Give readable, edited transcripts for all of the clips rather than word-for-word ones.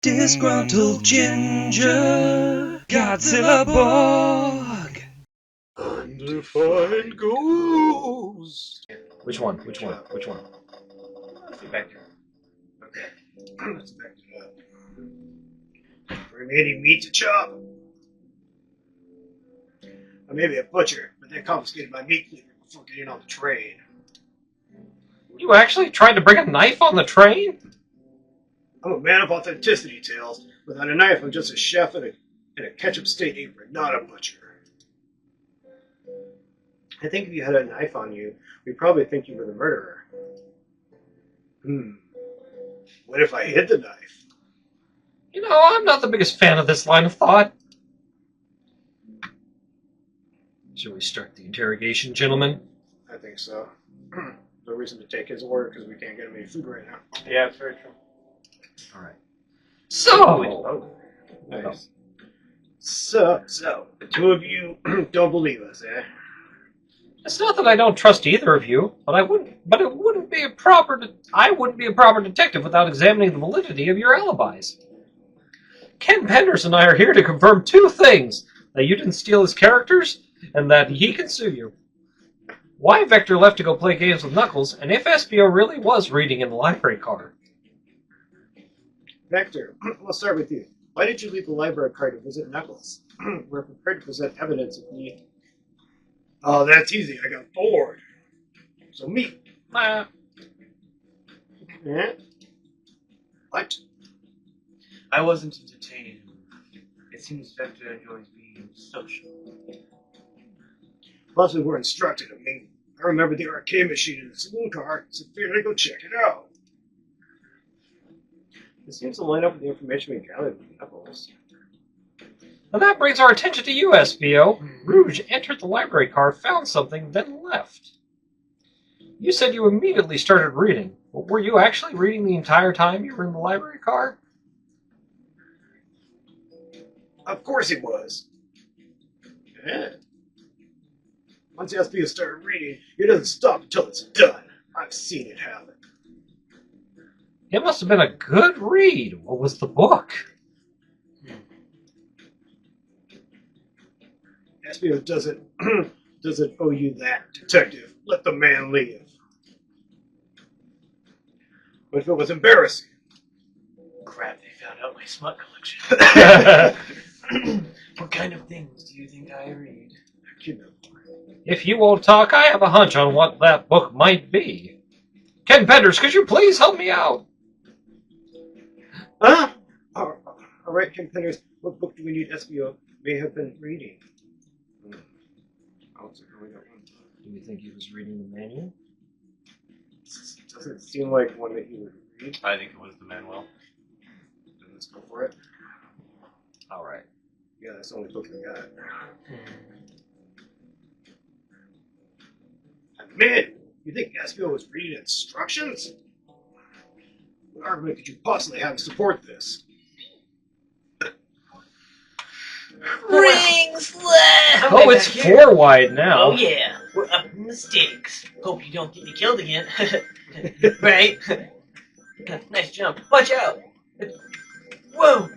Disgruntled ginger, Godzilla bug, undefined ghost. Which one? Which one? Which one? Let's get Vector. Okay. Let's Vector up. Bring me any meat to chop. I may be a butcher, but they confiscated my meat cleaver before getting on the train. You actually tried to bring a knife on the train? I'm a man of authenticity, Tails. Without a knife, I'm just a chef in a ketchup stain apron, not a butcher. I think if you had a knife on you, we'd probably think you were the murderer. What if I hid the knife? You know, I'm not the biggest fan of this line of thought. Shall we start the interrogation, gentlemen? I think so. No reason to take his order because we can't get him any food right now. Yeah, it's very true. Alright. So! Nice. So, the two of you don't believe us, eh? It's not that I don't trust either of you, but I wouldn't be a proper detective without examining the validity of your alibis. Ken Penders and I are here to confirm two things: that you didn't steal his characters, and that he can sue you. Why Vector left to go play games with Knuckles, and if Espio really was reading in the library car. Vector, we'll start with you. Why did you leave the library car to visit Knuckles? We're prepared to present evidence if need. Oh, that's easy. I got bored. So me. Nah. Eh? What? I wasn't entertaining him. It seems Vector enjoys being social. Plus, we were instructed to mingle. I remember the arcade machine in the saloon car, so figured I'd go check it out. It seems to line up with the information we gathered with Knuckles. And that brings our attention to you, Espio. Rouge entered the library car, found something, then left. You said you immediately started reading, but were you actually reading the entire time you were in the library car? Of course he was. Yeah. Once Espio started reading, he doesn't stop until it's done. I've seen it happen. It must have been a good read. What was the book? Espio doesn't owe you that, detective. Let the man leave. What if it was embarrassing? Crap, they found out my smut collection. What kind of things do you think I read? If you won't talk, I have a hunch on what that book might be. Ken Penders, could you please help me out? Huh? All right, Ken Penders, what book do we need Espio may have been reading? Do you think he was reading the manual? Doesn't seem like one that you would read. I think it was the Manuel. Then let's go for it. All right. Yeah, that's the only book we got. Man, you think Espio was reading instructions? What argument could you possibly have to support this? Rings left! Oh, it's 4 wide now. Oh yeah, we're up in the stakes. Hope you don't get me killed again. Right? Nice jump. Watch out! Whoa!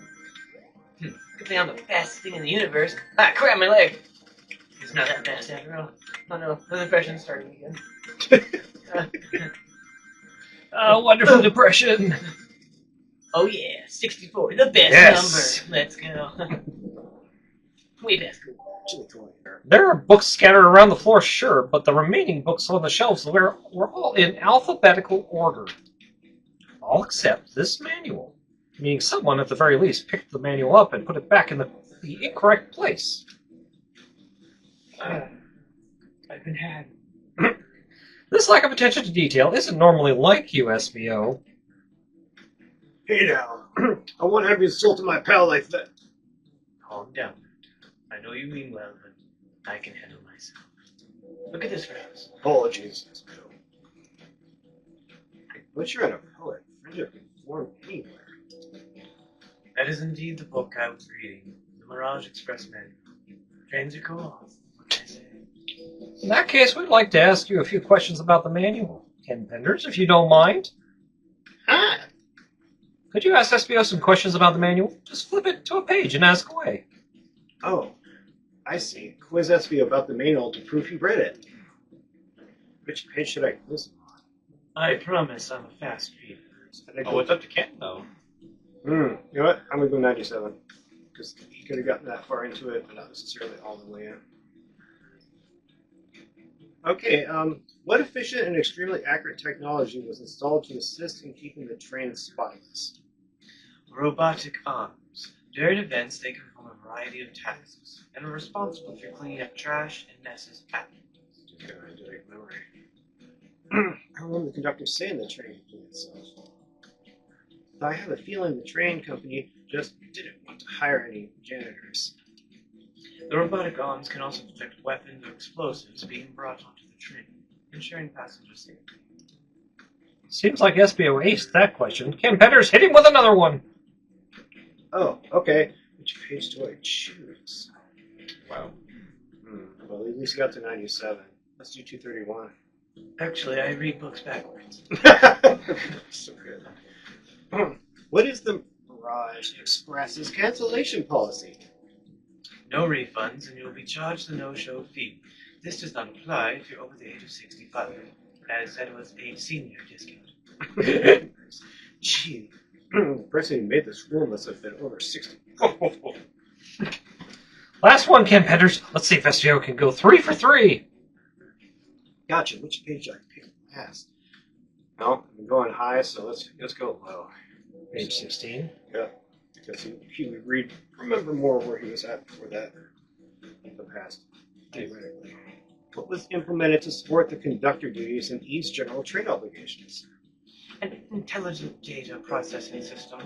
Good thing I'm the fastest thing in the universe. Ah, crap, my leg! It's not that fast after all. Oh no, the impression's starting again. Wonderful depression. Oh yeah, 64, the best Yes. number. Let's go. Way past cool. There are books scattered around the floor, sure, but the remaining books on the shelves were all in alphabetical order. All except this manual, meaning someone at the very least picked the manual up and put it back in the incorrect place. I've been had. This lack of attention to detail isn't normally like you, Espio. Hey now, I won't have you insulting my pal like that. Calm down. I know you mean well, but I can handle myself. Look at this phrase. Apologies, Espio. But you're not a poet. Friendship can form anywhere. That is indeed the book I was reading. The Mirage Express Manual. Trains are cool. What can I say? In that case, we'd like to ask you a few questions about the manual, Ken Penders, if you don't mind. Ah! Could you ask Espio some questions about the manual? Just flip it to a page and ask away. Oh, I see. Quiz Espio about the manual to prove he read it. Which page should I quiz him on? I promise I'm a fast reader. Should I Oh, go- it's up to Ken, though. You know what? I'm gonna go 97. Because he could have gotten that far into it, but not necessarily all the way in. Okay, what efficient and extremely accurate technology was installed to assist in keeping the train spotless? Robotic arms. During events, they can perform a variety of tasks and are responsible for cleaning up trash and messes afterwards. Just got a direct memory. I remember the conductor saying the train could clean itself. But I have a feeling the train company just didn't want to hire any janitors. The robotic arms can also detect weapons or explosives being brought onto the train, ensuring passenger safety. Seems like Espio aced that question. Ken Penders, hit him with another one. Oh, okay. Which page do I choose? Wow. Well, at least you got to 97. Let's do 231. Actually, I read books backwards. So good. What is the Mirage Express's cancellation policy? No refunds, and you will be charged the no-show fee. This does not apply if you're over the age of 65, as that was a senior discount. Gee, the person who made this rule must have been over 60. Last one, Ken Penders. Let's see if Espio can go 3 for 3. Gotcha. Which page should I pick last? No, I'm going high, so let's go low. Page 16. Yeah, because he would remember more where he was at before that in the past, theoretically. What was implemented to support the conductor duties and ease general train obligations? An intelligent data processing system.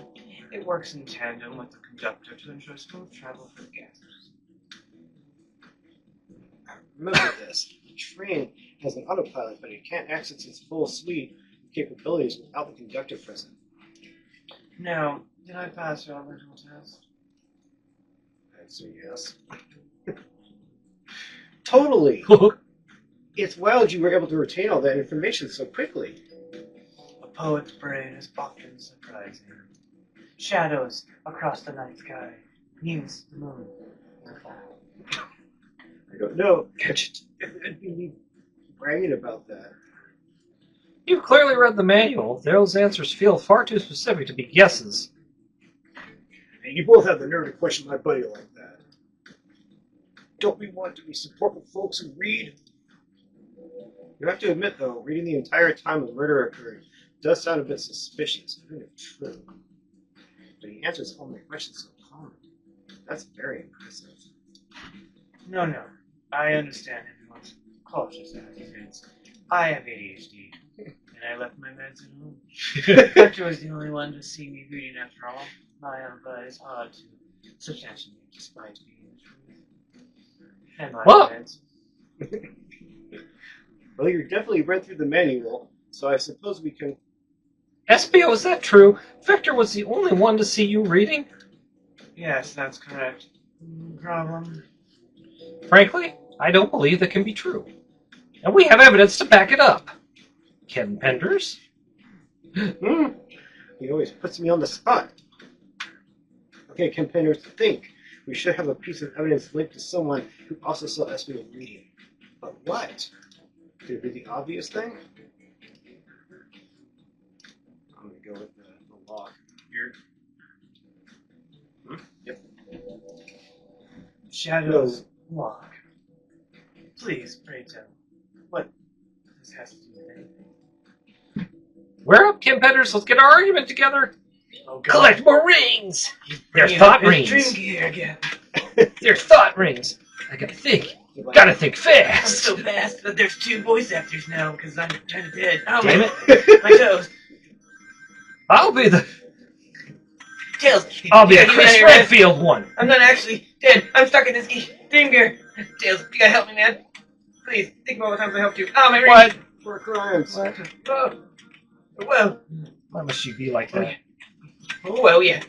It works in tandem with the conductor to ensure smooth travel for guests. I remember this. The train has an autopilot, but it can't access its full suite of capabilities without the conductor present. Now, did I pass your original test? I'd say yes. Totally. It's wild you were able to retain all that information so quickly. A poet's brain is often surprising. Shadows across the night sky. Muse the moon. I don't know. I'd be bragging about that. You've clearly read the manual. Those answers feel far too specific to be guesses. And you both have the nerve to question my buddy like that. Don't we want to be supportive folks who read? You have to admit, though, reading the entire time a murder occurred does sound a bit suspicious, even if true. But he answers all my questions so calmly. That's very impressive. No. I understand everyone's cautious attitudes. I have ADHD, and I left my meds at home. Doctor was the only one to see me reading after all. My alibi is hard to substantiate despite being the truth. And my Well- meds. Well, you definitely read through the manual, so I suppose we can... Espio, is that true? Vector was the only one to see you reading? Yes, that's correct. Problem? Frankly, I don't believe that can be true. And we have evidence to back it up. Ken Penders? He always puts me on the spot. Okay, campaigners, think. We should have a piece of evidence linked to someone who also saw Espio reading. But what? Could it be the obvious thing? I'm going to go with the log here. Yep. Shadows log. Please, pray tell. What this has to do with anything? We're up, Ken Penders. Let's get our argument together. Oh, God. Collect more rings! They're Bringing thought up his rings. drink here again. They're thought rings. I gotta think. Gotta think I'm fast. so fast that there's 2 voice actors now because I'm kind of dead. Oh, Damn my, it. my toes. I'll be the Tails. I'll be you the gotta get me out Chris of here, man. Redfield one. I'm not actually dead. I'm stuck in this dream gear. Tails, you gotta help me, man. Please, think of all the times I helped you. Oh, my ring. What? For crimes. What? Oh. Whoa. Why must you be like that? Oh, well, yeah.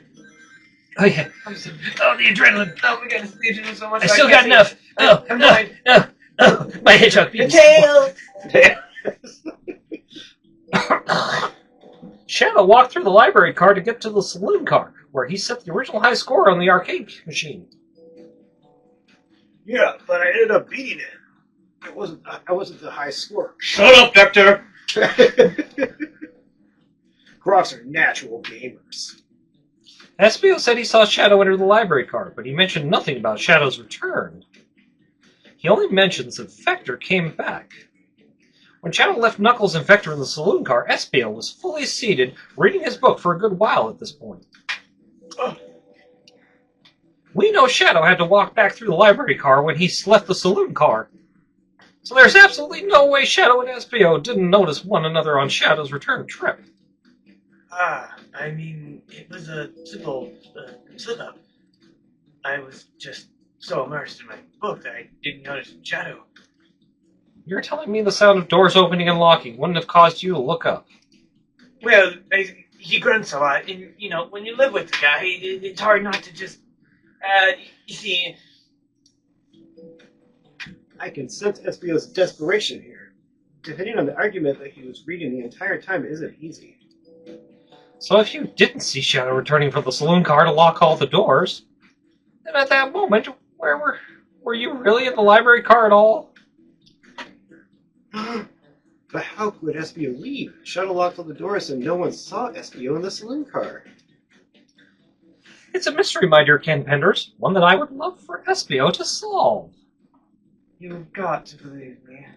Oh yeah. I'm so... Oh, the adrenaline. Oh, my goodness, the adrenaline so much. I still can't got see. enough. I'm blind. Oh, my hedgehog beams. Tails! Shadow walked through the library car to get to the saloon car, where he set the original high score on the arcade machine. Yeah, but I ended up beating it. I wasn't the high score. Shut up, Vector! Crocs are natural gamers. Espio said he saw Shadow enter the library car, but he mentioned nothing about Shadow's return. He only mentions that Vector came back. When Shadow left Knuckles and Vector in the saloon car, Espio was fully seated, reading his book for a good while at this point. We know Shadow had to walk back through the library car when he left the saloon car. So there's absolutely no way Shadow and Espio didn't notice one another on Shadow's return trip. I mean, it was a simple slip-up. I was just so immersed in my book that I didn't notice Shadow. You're telling me the sound of doors opening and locking wouldn't have caused you to look up? Well, he grunts a lot, and, you know, when you live with the guy, it's hard not to just, you see... I can sense Espio's desperation here. Depending on the argument that he was reading the entire time isn't easy. So if you didn't see Shadow returning from the saloon car to lock all the doors, then at that moment, where were you really in the library car at all? But how could Espio leave? Shadow locked all the doors and no one saw Espio in the saloon car. It's a mystery, my dear Ken Penders, one that I would love for Espio to solve. You've got to believe me.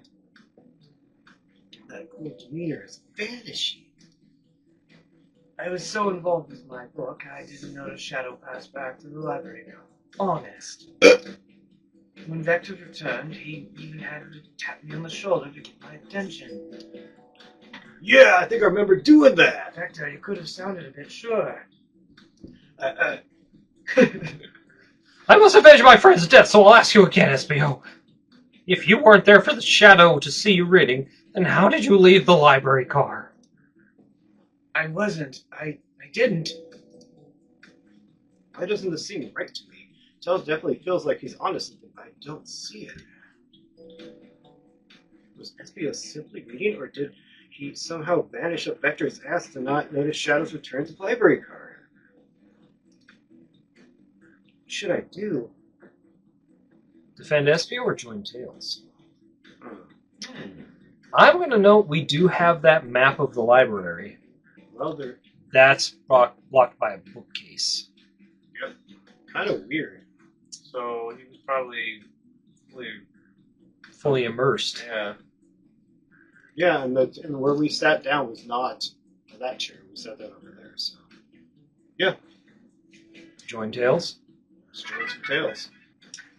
That cool demeanor is vanishing. I was so involved with my book, I didn't notice Shadow pass back to the library now. Honest. When Vector returned, he even had to tap me on the shoulder to get my attention. Yeah, I think I remember doing that. Vector, you could have sounded a bit sure. I must avenge my friend's death, so I'll ask you again, Espio. If you weren't there for the Shadow to see you reading, then how did you leave the library car? I wasn't. I didn't. That doesn't seem right to me. Tails definitely feels like he's onto something, but I don't see it. Was Espio simply reading, or did he somehow vanish up Vector's ass to not notice Shadow's return to the library car? What should I do? Defend Espio or join Tails? I'm going to note we do have that map of the library. Well, they're That's blocked by a bookcase. kind of weird. So he was probably Fully immersed. yeah. Yeah, and where we sat down was not that chair. We sat down over there, so. Yeah. Join Tails? Straight for Tails.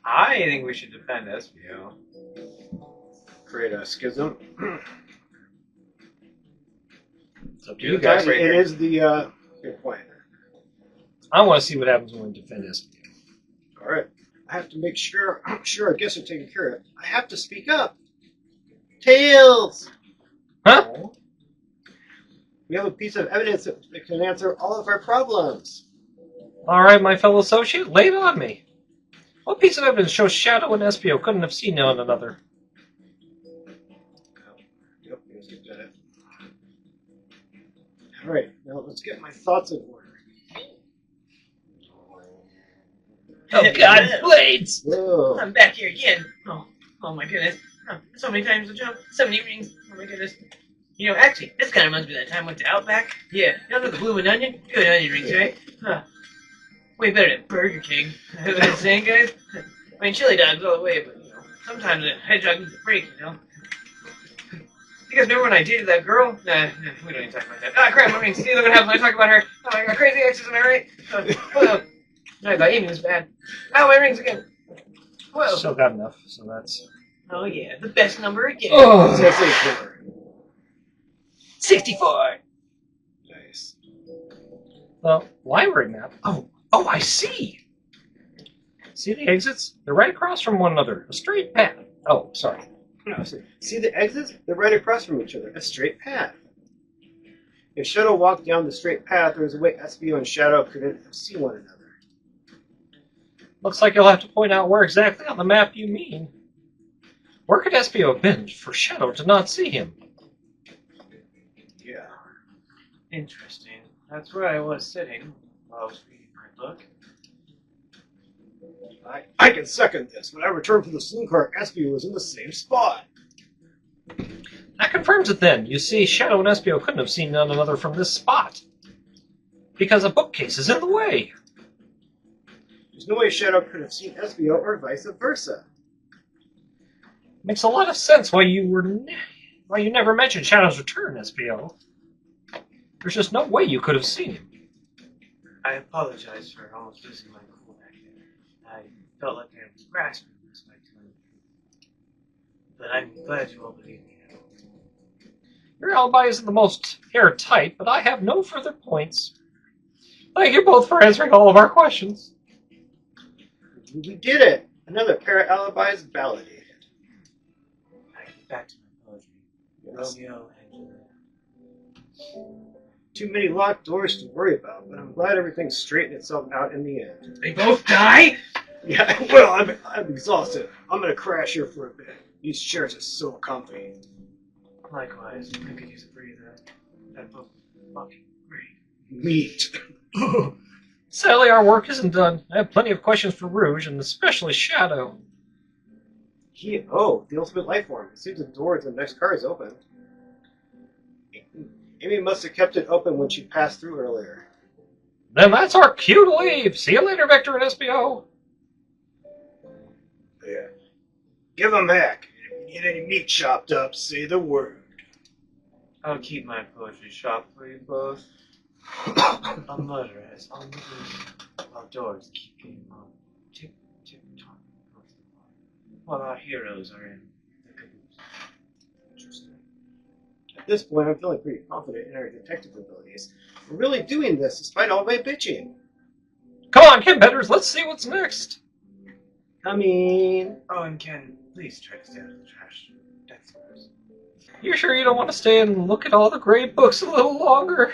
I think we should defend Espio. Create a schism. It's up to you Guys, guys. right it here. is the good point. I want to see what happens when we defend Espio. Alright. I have to make sure our guests are taken care of. I have to speak up. Tails! Huh? We have a piece of evidence that can answer all of our problems. Alright, my fellow associate, lay it on me. What piece of evidence shows Shadow and Espio couldn't have seen one another? Yep, let's get that. Alright, now let's get my thoughts in order. Oh God, blades! Whoa. I'm back here again. Oh my goodness. Oh, so many times to jump. So many rings. Oh my goodness. You know, actually, this kind of reminds me of that time I went to Outback. Yeah, you know the bloomin' onion? Good onion rings, right? Huh. Way better than Burger King. You know what I'm saying, guys? I mean, chili dogs all the way, but, you know, sometimes a hedgehog needs a break, you know? You guys remember when I dated that girl? Nah, we don't even talk about that. Ah, crap, my rings. See, look what happens when I talk about her. Oh, I got crazy exes, am I right? Whoa. I thought Amy was bad. Oh, my rings again. Whoa. Still got enough, so that's... Oh, yeah, the best number again. Oh. So let's say 4. 64. Nice. The library map? Oh, I see! See the exits? They're right across from one another. A straight path. Oh, sorry. No, see the exits? They're right across from each other. A straight path. If Shadow walked down the straight path, there was a way Espio and Shadow couldn't see one another. Looks like you'll have to point out where exactly on the map you mean. Where could Espio have been for Shadow to not see him? Yeah. Interesting. That's where I was sitting while I was reading my book. I can second this. When I returned from the saloon car, Espio was in the same spot. That confirms it then. You see, Shadow and Espio couldn't have seen none another from this spot. Because a bookcase is in the way. There's no way Shadow could have seen Espio or vice versa. Makes a lot of sense why you never mentioned Shadow's return, Espio. There's just no way you could have seen him. I apologize for almost losing my cool back there. I felt like I was grasping this by telling the truth. But I'm glad you all believe me now. Your alibi isn't the most airtight, but I have no further points. Thank you both for answering all of our questions. We did it! Another pair of alibis validated. I get back to my poetry. Yes. Romeo and Juliet. Too many locked doors to worry about, but I'm glad everything straightened itself out in the end. They both die? Yeah, well, I'm exhausted. I'm gonna crash here for a bit. These chairs are so comfy. Likewise, I could use a breather. That book was fucking great. Meat. Sadly, our work isn't done. I have plenty of questions for Rouge, and especially Shadow. The ultimate life form. It seems the door to the next car is open. Amy must have kept it open when she passed through earlier. Then that's our cue to leave. See you later, Vector and Espio. Yeah. Give 'em heck. If you get any meat chopped up, say the word. I'll keep my poetry shop for you both. A murder has on the loose, while doors keep getting on. Tick, tick, tock, across the bar, while our heroes are in the caboose. Interesting. At this point, I'm feeling pretty confident in our detective abilities. We're really doing this despite all my bitching. Come on, Kim Petters, let's see what's next. Coming. Oh, and Ken, please try to stay out of the trash. That's yours. You sure you don't want to stay and look at all the great books a little longer?